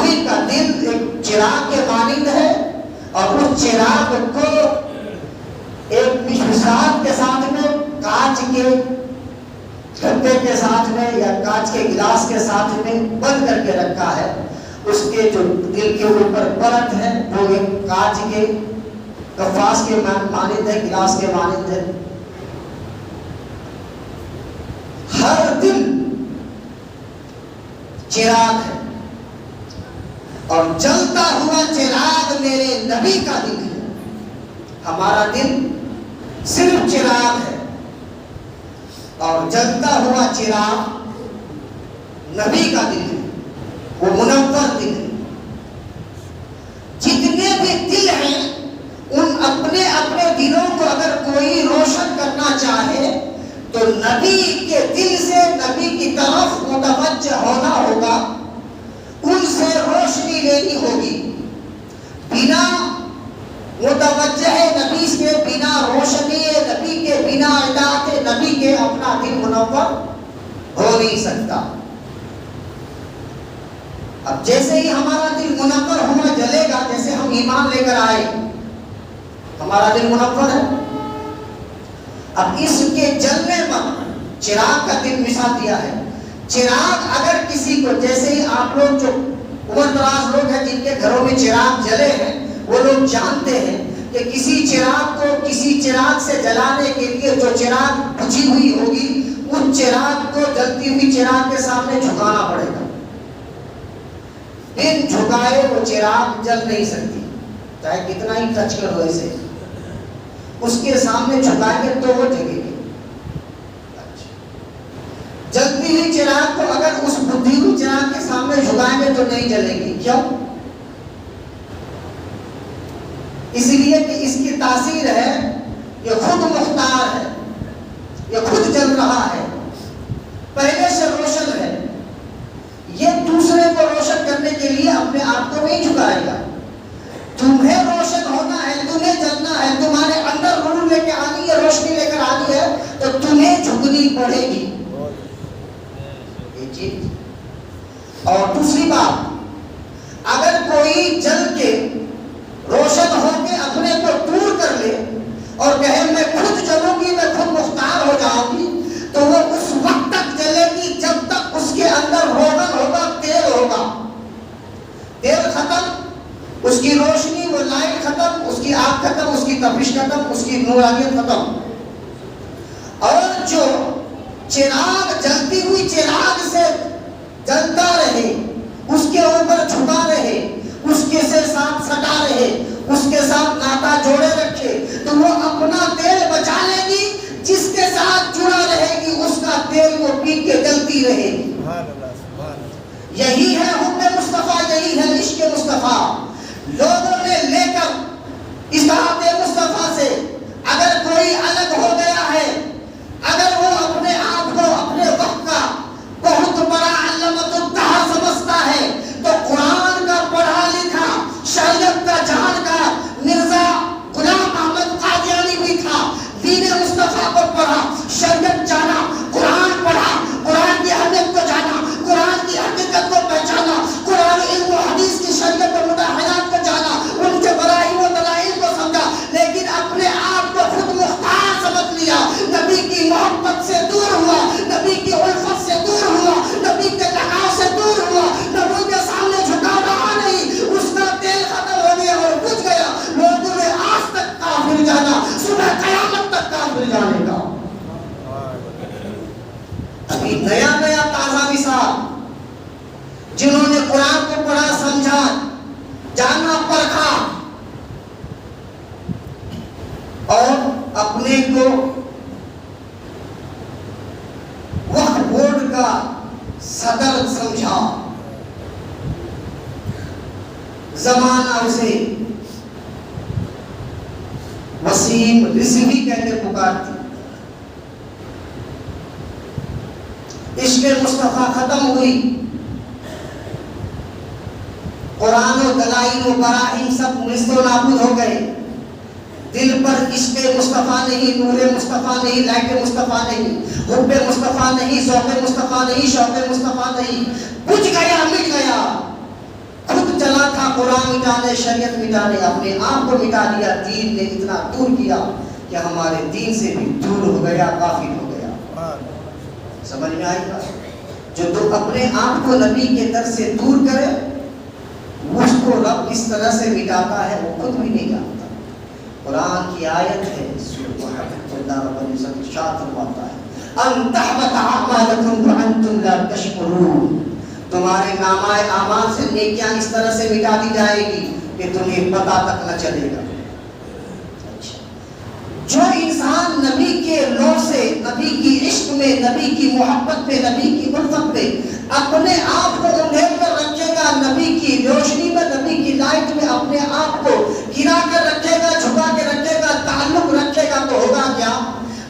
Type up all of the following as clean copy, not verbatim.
نبی کا دل ایک چراغ کے مانند ہے، اور اس چراغ کو ایک مشبوسات کے ساتھ میں، کانچ کے ڈھکے کے ساتھ میں یا کانچ کے گلاس کے ساتھ میں بند کر کے رکھا ہے۔ اس کے جو دل کے اوپر پرت ہے وہ ایک کانچ کے قفاز کے مانند ہے، گلاس کے مانند ہے۔ ہر دل چراغ ہے، اور جلتا ہوا چراغ میرے نبی کا دل ہے۔ ہمارا دل صرف چراغ ہے، اور جلتا ہوا چراغ نبی کا دل ہے، وہ منور دل ہے۔ جتنے بھی دل ہیں ان اپنے اپنے دلوں کو اگر کوئی روشن کرنا چاہے تو نبی کے دل سے نبی کی طرف متوجہ ہونا ہوگا، ان سے روشنی لینی ہوگی۔ بنا متوجہ نبی کے، بنا روشنی نبی کے، بنا اطاعت نبی کے اپنا دل منور ہو نہیں سکتا۔ اب جیسے ہی ہمارا دل منور ہوا جلے گا، جیسے ہم ایمان لے کر آئے ہمارا دل منور ہے، اب اس کے جلنے پر چراغ کا دل مثال دیا ہے۔ چراغ اگر کسی کو، جیسے ہی آپ لوگ جو عمر دراز لوگ ہیں جن کے گھروں میں چراغ جلے ہیں، وہ لوگ جانتے ہیں کہ کسی چراغ کو کسی چراغ سے جلانے کے لیے جو چراغ بجھی ہوئی ہوگی، اس چراغ کو جلتی ہوئی چراغ کے سامنے جھکانا پڑے گا۔ بن جھکائے وہ چراغ جل نہیں سکتی، چاہے کتنا ہی ٹچ کر ہو اسے، اس کے سامنے جھکائیں گے تو وہ جگے گی۔ جلتی ہوئی چراغ کو اگر اس بدھی ہوئی چراغ کے سامنے جھکائیں گے تو نہیں جلے گی۔ کیوں؟ اس لیے کہ اس کی تاثیر ہے، یہ خود مختار ہے، یہ خود جل رہا ہے، پہلے سے روشن ہے۔ یہ دوسرے کو روشن کرنے کے لیے اپنے آپ کو نہیں جھکائے گا۔ تمہیں روشن ہونا ہے، تمہیں جلنا ہے، تمہارے اندر نور لے کے آنی ہے، روشنی لے کر آنی ہے، تو تمہیں جھکنی پڑے گی۔ یہ چیز۔ اور دوسری بات، اگر کوئی جل کے روشن ہو کے اپنے کو دور کر لے اور کہے میں خود جلوں گی، میں خود مختار ہو جاؤں گی، تو وہ اس وقت تک جلے گی جب تک اس کے اندر روغن ہوگا، تیل ہوگا۔ تیل ختم، اس کی روشنی، وہ لائٹ ختم، اس کی آگ ختم، اس کی تپش ختم، اس کی نورانیت ختم۔ اور جو چراغ جلتی ہوئی چراغ سے جلتا رہے، اس کے اوپر جھکا رہے، اس کے ساتھ سٹا رہے، اس کے ساتھ ناتا جوڑے رکھے، تو وہ اپنا تیل بچا لے گی۔ جس کے ساتھ جڑا رہے گی اس کا تیل کو پی کے جلتی رہے گی۔ یہی ہے حب مصطفیٰ، یہی ہے عشق مصطفیٰ۔ لوگوں نے لے کر اطاعت مصطفیٰ سے اگر کوئی الگ ہو گیا ہے، اگر وہ اپنے آپ کو اپنے وقت کا بہت بڑا علامت الدہر سمجھتا ہے، تو قرآن کا پڑھا لکھا، شریعت کا جانکار مرزا غلام احمد قادیانی بھی تھا۔ دین مصطفیٰ کو پڑھا، شریعت جانا، قرآن پڑھا، قرآن کی اہمیت کو جانا، قرآن کی حقیقت کو پہچانا، قرآن علم و حدیث کی شریعت و مداحنات کو جانا، ان کے براہین و دلائل کو سمجھا، لیکن اپنے آپ کو خود مختار سمجھ لیا، نبی کی محبت سے دور ہوا، نبی کی الفت سے دور ہوا، نبی کے لگاؤ سے دور ہوا، نبی کے سامنے جھکا رہا نہیں، اس کا تیل ختم ہو گیا اور بجھ گیا۔ لوگوں نے آج تک کافر جانا، صبح قیامت تک کافر جانے کا۔ ابھی نیا نیا تازہ مثال، جنہوں نے قرآن کو پڑھا، سمجھا، جانا، پرکھا اور اپنے کو وقف بورڈ کا صدر سمجھا، زمانہ اسے وسیم رضوی کہتے پکارتی۔ عشق مصطفیٰ ختم ہوئی، قرآن و دلائل و براہین سب نیست و نابود ہو گئے، دل پر عشق مصطفیٰ نہیں، نور مصطفیٰ نہیں، لائٹ مصطفیٰ نہیں، حب مصطفیٰ نہیں، ذوق مصطفیٰ نہیں، شوق مصطفیٰ نہیں، بجھ گیا، مٹ گیا، خود قرآن مٹانے، شریعت مٹانے، اپنے آپ کو مٹا دیا، دین نے اتنا دور کیا کہ ہمارے دین سے بھی دور ہو گیا، غافل ہو گیا۔ سمجھ میں آئی بات؟ جو تو اپنے آپ کو نبی کے در سے دور کرے، اس کو رب اس طرح سے مٹاتا ہے وہ خود بھی نہیں جانتا۔ قرآن کی آیت ہے، سورۃ محمد اللہ رب العزت ارشاد فرماتا ہے ان تحبط اعمالکم وانتم لا تشعرون، تمہارے نامہ اعمال سے نیکیاں اس طرح سے مٹا دی جائے گی کہ تمہیں پتہ تک نہ چلے گا۔ جو انسان نبی کے لو سے، نبی کی عشق میں، نبی کی محبت پہ، نبی کی الفت پہ اپنے آپ کو انڈھیل کر رکھے گا، نبی کی روشنی میں، نبی کی لائٹ میں اپنے آپ کو گرا کر رکھے گا، جھکا کے رکھے گا، تعلق رکھے گا، تو ہوگا کیا؟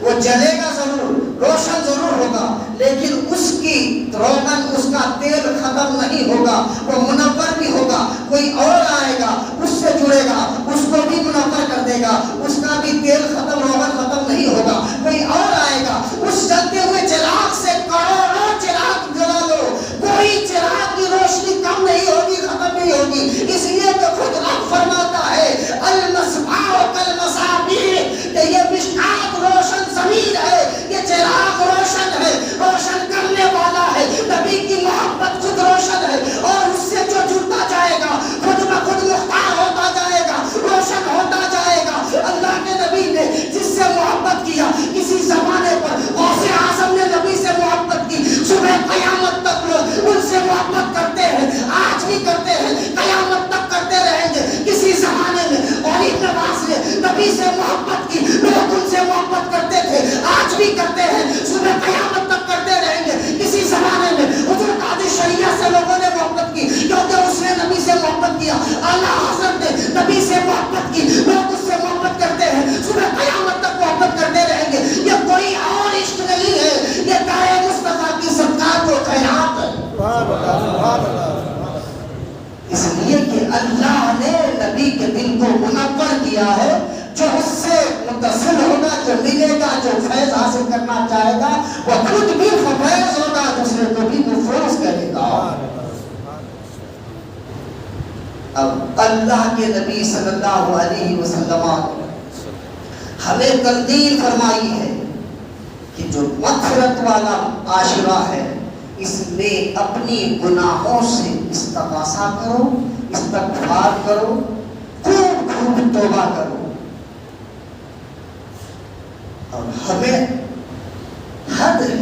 وہ جلے گا ضرور، روشن ضرور ہوگا، لیکن اس کی روغن، اس کا تیل ختم نہیں ہوگا، وہ منور بھی ہوگا۔ کوئی اور آئے گا، اس سے جڑے گا، اس کو بھی منور کر دے گا، اس کا بھی تیل ختم، روغن ختم نہیں ہوگا۔ کوئی اور آئے گا، اس جلتے ہوئے چراغ سے کروڑوں چراغ جلا دو، کوئی چراغ کی روشنی کم نہیں ہوگی، ختم نہیں ہوگی۔ اس لیے تو خود رب فرماتا ہے المصباح کالمصابیح، کہ یہ مشکات روشن ضمیر ہے، یہ چراغ روشن ہے، روشن کرنے والا ہے۔ نبی کی محبت خود روشن ہے، اور اس سے جو جڑتا جائے گا خود بخود مختار ہوتا جائے گا، روشن ہوتا جائے گا۔ اللہ کے نبی نے جس سے محبت کیا، کسی زمانے پر غوث اعظم نے نبی سے محبت کی، صبح قیامت تک لوگ ان سے محبت کرتے ہیں، آج بھی کرتے ہیں، قیامت تک کرتے رہیں گے۔ کسی زمانے میں غریب نواز نے نبی سے محبت کی، لوگ ان سے محبت کرتے تھے، آج بھی کرتے ہیں، صبح قیامت تک کرتے رہیں گے۔ کسی زمانے میں حضور قادر شریعہ سے لوگوں نے محبت کی، کیونکہ اس نے نبی سے محبت کیا۔ اعلیٰ حضرت نے نبی سے محبت کی، لوگ اس سے محبت کرتے ہیں، صبح قیامت تک محبت کرتے رہیں گے۔ یہ کوئی اور عشق نہیں ہے، یہ دائے مصطفیٰ کی سرکار و خیرات ہے۔ اس لیے کہ اللہ نے نبی کے دل کو منور کیا ہے، جو اس سے متصل ہوگا، جو ملے گا، جو فیض حاصل کرنا چاہے گا، وہ خود بھی فیض ہوگا، دوسرے کو بھی مفروض کرے گا۔ اب اللہ کے نبی صلی اللہ علیہ وسلم ہمیں تلقین فرمائی ہے کہ جو مغفرت والا عاشورہ ہے، اس میں اپنی گناہوں سے استغاثہ کرو، استغفار کرو، خوب خوب توبہ کرو۔ اور ہمیں حد ہے،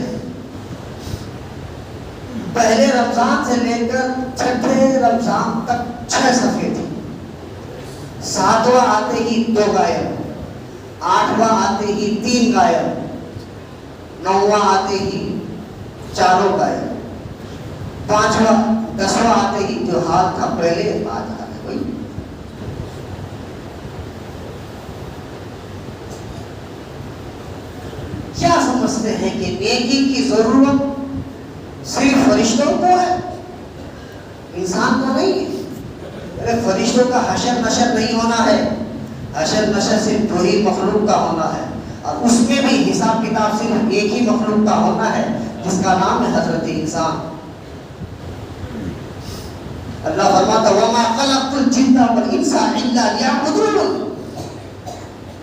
پہلے رمضان سے لے کر چھٹے رمضان تک 6 صفحے تھے، 7واں آتے ہی 2 غائب، 8واں آتے ہی 3 غائب، 9واں آتے ہی 4 غائب، 5واں 10واں آتے ہی جو ہاتھ تھا پہلے آج آ گئی۔ کیا سمجھتے ہیں کہ نیکی کی ضرورت صرف فرشتوں کو ہے، انسان کو نہیں ہے؟ فرشتوں کا حشر نشر نہیں ہونا ہے، حشر نشر صرف 2 ہی مخلوق کا ہونا ہے، اور اس میں بھی حساب کتاب صرف ایک ہی مخلوق کا ہونا ہے، جس کا نام ہے حضرت انسان۔ اللہ فرماتا وَمَا خَلَقْتُ الْجِنَّ وَالْإِنسَ إِلَّا لِيَعْبُدُونِ،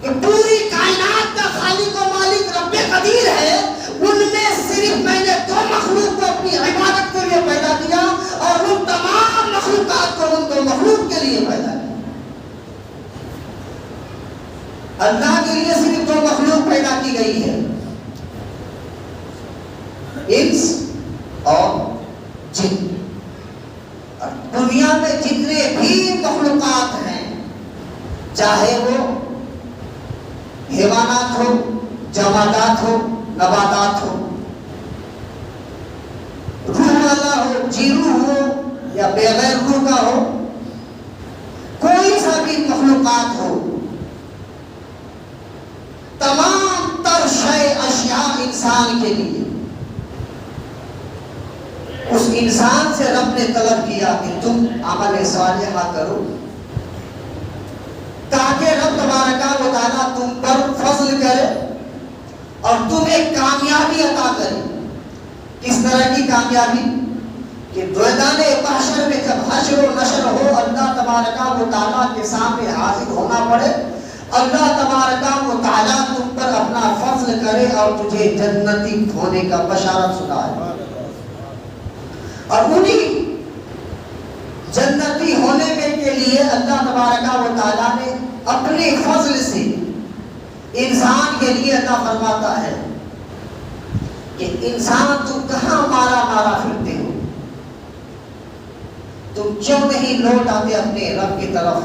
کہ پوری کائنات کا خالق و مالک رب قدیر ہے، ان میں صرف میں نے 2 مخلوق کو اپنی عبادت کے لیے پیدا کیا، اور ان تمام مخلوقات کو ان 2 مخلوق کے لیے پیدا کیا۔ اللہ کے لیے صرف 2 مخلوق پیدا کی گئی ہے، انس اور جن۔ دنیا میں جتنے بھی مخلوقات ہیں، چاہے وہ حیوانات ہو، جمادات ہو، نباتات ہو، روح والا ہو، جیرو ہو یا بغیر روح کا ہو، کوئی سا بھی مخلوقات ہو، تمام تر شے اشیاء انسان کے لیے۔ اس انسان سے رب نے طلب کیا کہ تم عمل صالحہ کرو، تاکہ رب تبارک و تعالیٰ تم پر فضل کرے اور تمہیں کامیابی عطا کرے۔ کس طرح کی کامیابی؟ کہ میدان محشر میں جب حشر و نشر ہو، اللہ تبارک تبارک و تعالیٰ کے سامنے حاضر ہونا پڑے، اللہ تبارک و تعالیٰ تم پر اپنا فضل کرے اور تجھے جنتی ہونے کا بشارت سنائے، اور انہیں جنتی ہونے کے لیے اللہ تبارک و تعالیٰ نے اپنے فضل سے انسان کے لیے عطا فرماتا ہے کہ انسان تم کہاں مارا مارا پھرتے ہو، تم کیوں نہیں لوٹ آتے اپنے رب کی طرف؟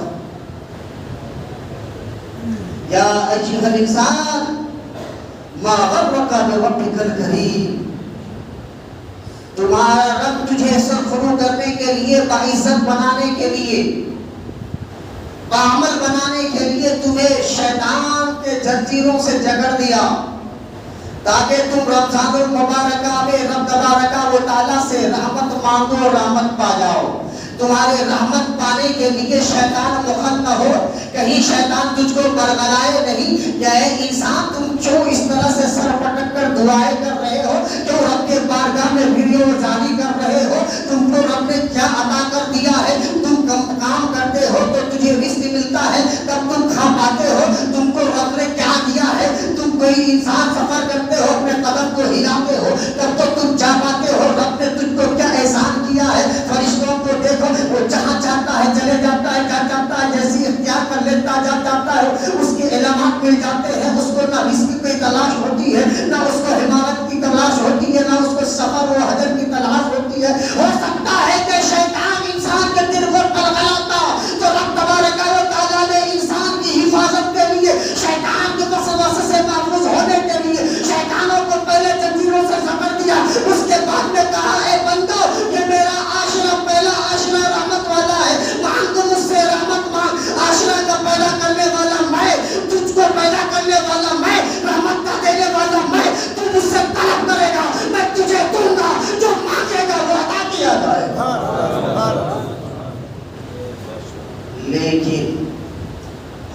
یا ایھا الانسان ما غرک بربک الکریم، تمہارا رب تجھے سرخرو کرنے کے لیے، باعزت بنانے کے لیے، بعمل بنانے کے لیے تمہیں شیطان کے زنجیروں سے جکڑ دیا تاکہ تم رمضان المبارکہ میں رب تبارک و تعالیٰ سے رحمت مانگو، رحمت پا جاؤ۔ تمہارے رحمت پانے کے لیے شیطان مخل نہ ہو، کہیں شیطان تجھ کو برگلائے نہیں، یا اے انسان تم کیوں اس طرح سے سر پٹک کر دعائیں کر رہے ہو، کیوں رب کے بارگاہ میں ویڈیو جاری کر رہے ہو؟ تم کو رب نے کیا عطا کر دیا ہے؟ تم کام کرتے ہو تو تجھے رزق ملتا ہے، تب تم کھا پاتے ہو۔ تم کو رب نے کیا دیا ہے؟ تم کوئی انسان سفر کرتے ہو، اپنے قدم کو ہلاتے ہو، تب تو تم جا پاتے ہو۔ رب نے تجھ کو کیا احسان کیا ہے؟ فرشتوں کو دیکھو، وہ جہاں چاہتا ہے چلے جاتا ہے، جہاں چاہتا ہے جیسی اختیار کر لیتا جاتا ہے، اس کے علامات مل جاتے ہیں۔ اس کو نہ رزق کی تلاش ہوتی ہے، نہ اس کو حمایت کی تلاش ہوتی ہے، نہ اس کو سفر و حجر کی تلاش ہوتی ہے۔ ہو سکتا ہے کہ شیطان انسان کے دل کو پلغلاتا، تو رب تبارک و تعالیٰ نے انسان کی حفاظت کے لیے، شیطان کے وسوسے سے محفوظ ہونے کے لیے شیطانوں کو پہلے زنجیروں سے جکڑ دیا، اس کے بعد میں کہا اے بندو یہ میرا عاشرہ، پہلا عاشرہ رحمت والا ہے، مانگ تو مجھ سے رحمت مانگ۔ عاشرہ کا پیدا کرنے والا میں، تجھ کو پیدا کرنے والا میں، رحمت کا دینے والا میں، تو مجھ سے طلب کرے گا میں تجھے دوں گا، جو مانگے گا وہ عطا کیا جائے گا۔ لیکن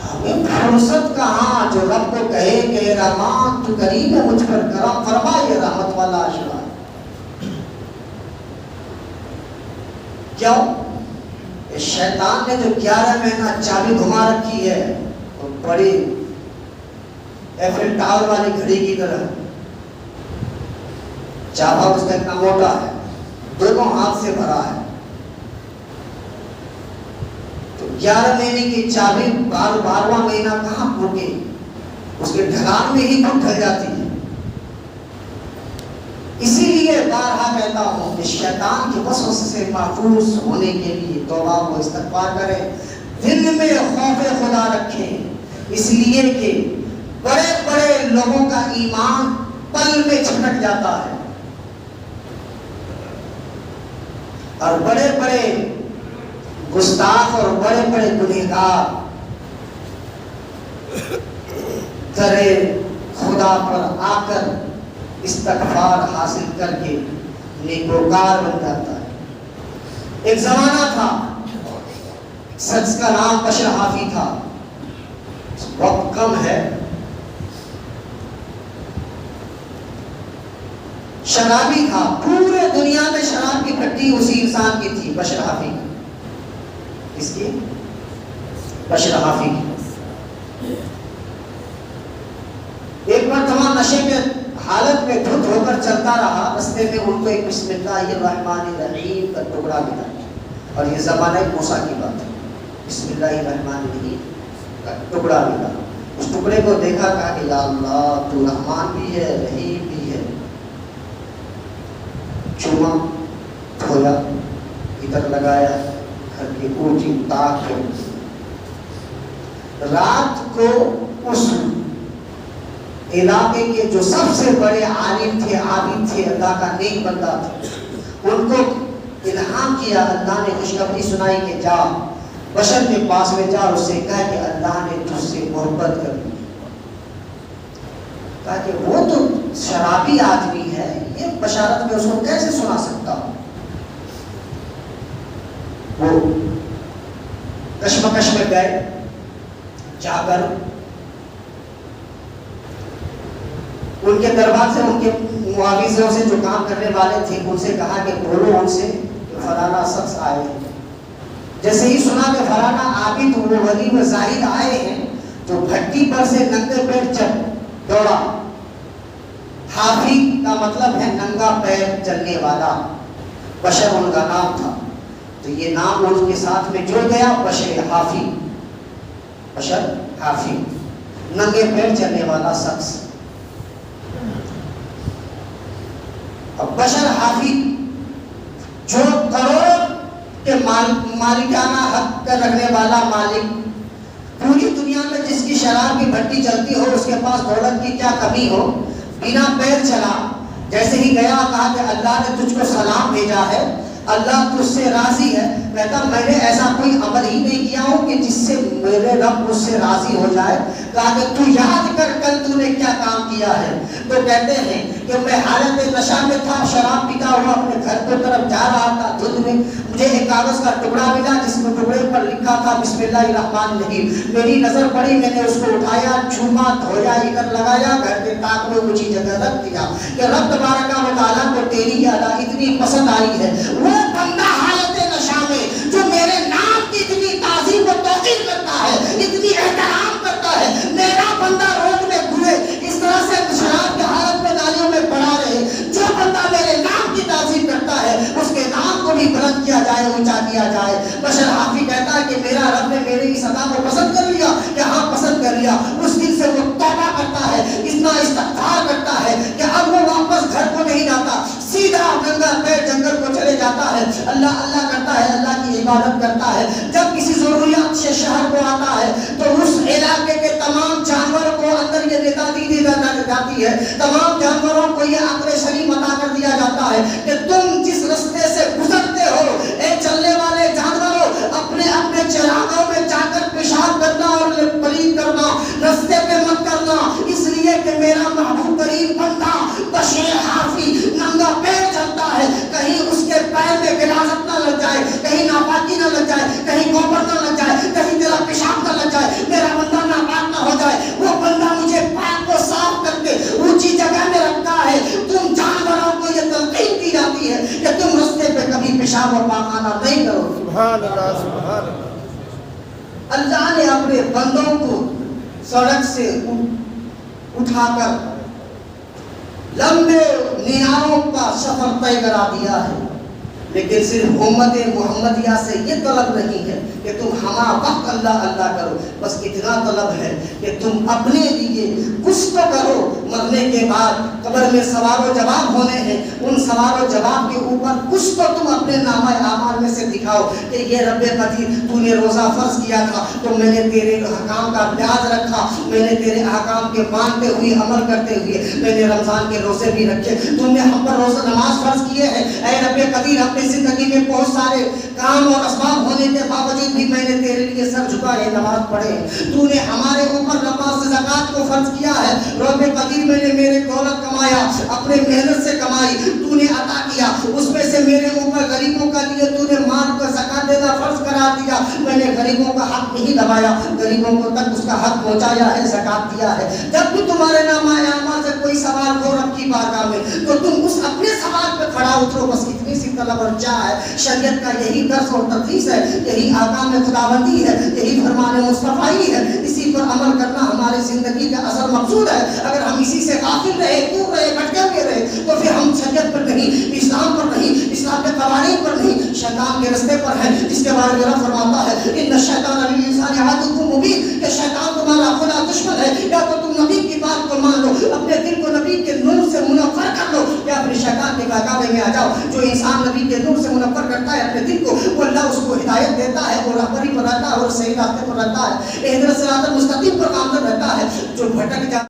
ہمیں فرصت کہاں جو رب کو کہے کہ رحمان تو کریم ہے، مجھ پر کرم فرما، یہ رحمت والا عاشرہ ہے۔ کیوں؟ شیطان نے جو 11 مہینہ چابی گھما رکھی ہے، وہ بڑی ایفل ٹاور والی گھڑی کی طرح چابا اس کا اتنا موٹا ہے، دونوں ہاتھ سے بھرا ہے، تو 11 مہینے کی چابی 12واں مہینہ کہاں پھوٹے، اس کے ڈھلان میں ہی خود ڈھل جاتی ہے۔ اسی لیے بارہا کہتا ہوں کہ شیطان کے وسوسے سے محفوظ ہونے کے لیے توبہ و استغفار کریں، دل میں خوف خدا رکھیں، اس لیے کہ بڑے بڑے لوگوں کا ایمان پل میں چھٹک جاتا ہے، اور بڑے بڑے گستاخ اور بڑے بڑے گنہگار درے خدا پر آ کر استغفار حاصل کر کے نیکوکار بن جاتا ہے۔ ایک زمانہ تھا، شخص کا نام بشر حافی تھا، وقت کم ہے، شرابی تھا، پورے دنیا میں شراب کی پھٹی اسی انسان کی تھی، بشر حافی کی۔ اس کی بشر حافی کی ایک مرتبہ نشے کے حالت میں دھت ہو کر چلتا رہا، رستے میں ان کو ایک بسم اللہ الرحمن الرحیم کا ٹکڑا ملا، اور یہ زمانہ موسیٰ کی بات ہے، بسم اللہ الرحمن الرحیم کا ٹکڑا ملا۔ اس ٹکڑے کو دیکھا، کہا کہ یا اللہ تو رحمان بھی ہے، رحیم بھی ہے، چوما، دھویا، ادھر لگایا، گھر کی اونچی تاک ہے۔ رات کو اس علاقے کے جو سب سے بڑے عالم تھے، عابد تھے، اللہ کا نیک بندہ تھے، ان کو الہام کیا، اللہ نے خوشخبری سنائی کہ جا بشر کے پاس میں جا، اور اس سے کہا کہ اللہ نے تجھ سے محبت کر دی۔ کہا کہ وہ تو شرابی آدمی ہے، یہ بشارت میں اس کو کیسے سنا سکتا ہوں؟ وہ کشمکش میں گئے، جا کر ان کے دربار سے، ان کے معاوضوں سے جو کام کرنے والے تھے، ان سے کہا کہ بولو ان سے کہ فلانا شخص آئے ہیں، جیسے ہی سنا کہ فلانا عابد وہ ولی و زاہد آئے ہیں تو بھٹی پر سے ننگے پیر چل دوڑا. حافی کا مطلب ہے ننگا پیر چلنے والا. بشر ان کا نام تھا تو یہ نام ان کے ساتھ میں جڑ گیا، بشر حافی. بشر حافی ننگے پیر چلنے والا شخص. اب بشر حافی جو کروڑوں کے مالکانہ حق کا رکھنے والا مالک، پوری دنیا میں جس کی شراب کی بھٹی چلتی ہو، اس کے پاس دولت کی کیا کمی ہو، بنا پیر چلا، جیسے ہی گیا کہا کہ اللہ نے تجھ کو سلام بھیجا ہے، اللہ تجھ سے راضی ہے. کہتا میں نے ایسا کوئی عمل ہی نہیں کیا ہوں کہ جس سے میرے رب مجھ سے راضی ہو جائے. کہا کہ تو یاد کر کل تو نے کیا کام کیا ہے. تو کہتے ہیں کہ میں حالت نشہ میں تھا، شراب پیتا ہوا اپنے گھر کی طرف جا رہا تھا دھند میں. مجھے ایک کاغذ کا ٹکڑا ملا جس میں ٹکڑے پر لکھا تھا بسم اللہ الرحمن الرحیم. میری نظر پڑی، میں نے اس کو اٹھایا، چھوما، دھویا، ادھر لگایا، گھر کے طاق میں اونچی جگہ رکھ دیا کہ رب تبارک و تعالیٰ کو تیری ادا اتنی پسند آئی ہے. وہ بندہ حالت نشہ میں جو میرے نام کی اتنی تعظیم و توقیر کرتا ہے، اتنی احترام کرتا ہے، میرا بندہ روڈ میں گھومے اس طرح سے شراب کی حالت میں نالیوں میں پڑا رہے، جو بندہ میرے نام کی تعظیم کرتا ہے اس کے نام کو بھی بلند کیا جائے، اونچا کیا جائے. بشر حافی کہتا ہے کہ میرا رب نے میری اس ادا کو پسند کر لیا کہ ہاں پسند کر لیا. اس دن سے وہ توبہ کرتا ہے، اتنا استغفار کرتا ہے کہ اب وہ واپس گھر کو نہیں جاتا، سیدھا ننگا پیر جنگل کو چلے جاتا ہے، اللہ اللہ کرتا ہے، اللہ کی عبادت کرتا ہے. جب کسی ضروریات سے شہر کو آتا ہے تو اس علاقے کے تمام جانوروں کو اندر یہ ندا دی جاتی ہے، تمام جانوروں کو یہ عقل سلیم عطا کر دیا جاتا ہے کہ تم جس راستے سے گزرتے ہو، اے چلنے والے جانوروں، اپنے اپنے چراغوں میں جا کر پیشاب کرنا اور پلید کرنا راستے پہ مت کرنا، اس لیے کہ میرا محبوب ترین بندہ بشیر حافی ننگا پیر چلتا ہے، کہیں اس کے پیر میں غلاظت نہ لگ جائے، کہیں ناپاکی نہ لگ جائے، کہیں گوبر نہ لگ جائے، کہیں تیرا پیشاب نہ لگ جائے، میرا بندہ ناپاک نہ ہو جائے. وہ بندہ مجھے پاک کو صاف کر کے اونچی جگہ میں رکھتا ہے. تم جانوروں کو یہ تلقین کی جاتی ہے کہ تم راستے پہ کبھی پیشاب اور پاخانہ نہیں کرو. سبحان اللہ سبحان اللہ. اللہ نے اپنے بندوں کو سڑک سے اٹھا کر لمبے نیاؤں کا سفر طے کرا دیا ہے، لیکن صرف امت محمدیہ سے یہ طلب نہیں ہے کہ تم ہمہ وقت اللہ اللہ کرو، بس اتنا طلب ہے کہ تم اپنے لیے کچھ تو کرو. مرنے کے بعد قبر میں سوال و جواب ہونے ہیں، ان سوال و جواب کے اوپر کچھ تو تم اپنے نامہ اعمال میں سے دکھاؤ کہ یہ رب قدیر تو نے روزہ فرض کیا تھا تو میں نے تیرے احکام کا لحاظ رکھا، میں نے تیرے احکام کے مانتے ہوئے عمل کرتے ہوئے میں نے رمضان کے روزے بھی رکھے، تم نے ہم پر روزہ نماز فرض کیے ہیں. اے رب قدیر اپنی زندگی میں بہت سارے کام اور اسباب ہونے کے باوجود بھی میں نے تیرے لیے سر جھکائے، نماز پڑھے. تو نے ہمارے اوپر نماز سے زکات کو فرض کیا ہے، رب قدیر میں نے میرے دولت کمایا، اپنے محنت سے کمائی، تو نے عطا کیا، اس میں سے میرے اوپر غریبوں کا لیے تو نے مال کو زکات دینا فرض قرار دیا. میں نے غریبوں کا حق نہیں دبایا، غریبوں کو تک اس کا حق پہنچایا ہے، زکات دیا ہے. جب بھی تمہارے نامہ اعمال سے کوئی سوال ہو رب کی بارگاہ میں تو تم اس اپنے سوال پہ کھڑا اترو. بس اتنی سی طلب اور چاہ ہے. شریعت کا یہی درس اور تدریس ہے، یہی احکام خداوندی ہے، یہی فرمان مصطفی ہے. اسی پر عمل کرنا ہماری زندگی کا اصل مقصود ہے. اگر ہم اسی سے غافل رہے، دور رہے، بھٹکے ہوئے رہے تو پھر ہم شریعت پر نہیں، اسلام پر نہیں، اسلام کے قوانین پر نہیں، شیطان کے رستے پر ہیں، جس کے بارے میں رب فرماتا ہے ان الشیطان للانسان عدو مبین، کہ شیطان تمہارا خدا دشمن ہے. یا تو تم نبی کی بات کو مان لو، اپنے دل کو نبی کے نور سے منور کر لو، یا پھر شیطان کے بہکاوے میں آ جاؤ. جو انسان نبی کے نور سے منور کرتا ہے اپنے دل کو، وہ اللہ اس کو ہدایت دیتا ہے، وہ رہبری پر رہتا ہے اور صحیح راستے پر رہتا ہے، اہدنا الصراط المستقیم پر گامزن رہتا ہے. جو بھٹک جاتا